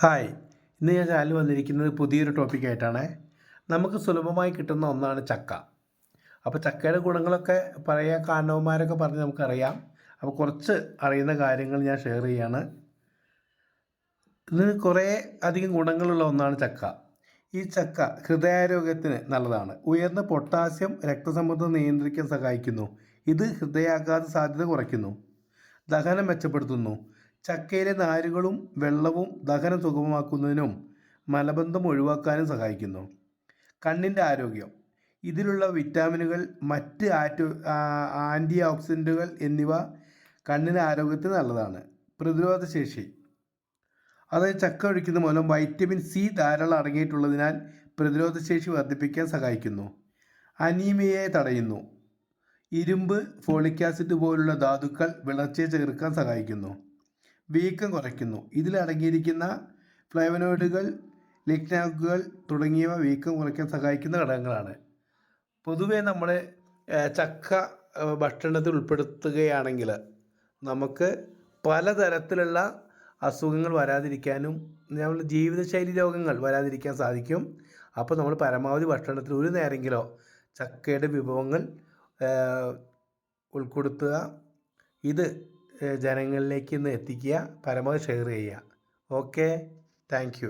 Hi, ഇന്ന് ഞാൻ channel വന്നിരിക്കുന്നത് പുതിയൊരു ടോപ്പിക്കായിട്ടാണ്. നമുക്ക് സുലഭമായി കിട്ടുന്ന ഒന്നാണ് ചക്ക. അപ്പോൾ ചക്കയുടെ ഗുണങ്ങളൊക്കെ പഴയ കാരണവന്മാരൊക്കെ പറഞ്ഞ് നമുക്കറിയാം. അപ്പോൾ കുറച്ച് അറിയുന്ന കാര്യങ്ങൾ ഞാൻ ഷെയർ ചെയ്യാണ്. ഇതിന് കുറേ അധികം ഗുണങ്ങളുള്ള ഒന്നാണ് ചക്ക. ഈ ചക്ക ഹൃദയാരോഗ്യത്തിന് നല്ലതാണ്. ഉയർന്ന പൊട്ടാസ്യം രക്തസമ്മർദ്ദം നിയന്ത്രിക്കാൻ സഹായിക്കുന്നു. ഇത് ഹൃദയാഘാത സാധ്യത കുറയ്ക്കുന്നു. ദഹനം മെച്ചപ്പെടുത്തുന്നു. ചക്കയിലെ നാരുകളും വെള്ളവും ദഹനം സുഗമമാക്കുന്നതിനും മലബന്ധം ഒഴിവാക്കാനും സഹായിക്കുന്നു. കണ്ണിൻ്റെ ആരോഗ്യം. ഇതിലുള്ള വിറ്റാമിനുകൾ മറ്റ് ആൻറ്റി ഓക്സിഡൻറ്റുകൾ എന്നിവ കണ്ണിൻ്റെ ആരോഗ്യത്തിന് നല്ലതാണ്. പ്രതിരോധശേഷി. അതായത് ചക്ക കഴിക്കുന്ന മൂലം വൈറ്റമിൻ സി ധാരാളം അടങ്ങിയിട്ടുള്ളതിനാൽ പ്രതിരോധശേഷി വർദ്ധിപ്പിക്കാൻ സഹായിക്കുന്നു. അനീമിയയെ തടയുന്നു. ഇരുമ്പ്, ഫോളിക് ആസിഡ് പോലുള്ള ധാതുക്കൾ വിളർച്ചയെ ചെറുക്കാൻ സഹായിക്കുന്നു. വീക്കം കുറയ്ക്കുന്നു. ഇതിലടങ്ങിയിരിക്കുന്ന ഫ്ലേവനോയിഡുകൾ, ലിഗ്നാനുകൾ തുടങ്ങിയവ വീക്കം കുറയ്ക്കാൻ സഹായിക്കുന്ന ഘടകങ്ങളാണ്. പൊതുവെ നമ്മൾ ചക്ക ഭക്ഷണത്തിൽ ഉൾപ്പെടുത്തുകയാണെങ്കിൽ നമുക്ക് പലതരത്തിലുള്ള അസുഖങ്ങൾ വരാതിരിക്കാനും നമ്മുടെ ജീവിതശൈലി രോഗങ്ങൾ വരാതിരിക്കാൻ സാധിക്കും. അപ്പോൾ നമ്മൾ പരമാവധി ഭക്ഷണത്തിൽ ഒരു നേരമെങ്കിലോ ചക്കയുടെ വിഭവങ്ങൾ ഉൾപ്പെടുത്തുക. ഇത് ജനങ്ങളിലേക്ക് ഇന്ന് എത്തിക്കുക, പരമാവധി ഷെയർ ചെയ്യുക. Okay, thank you.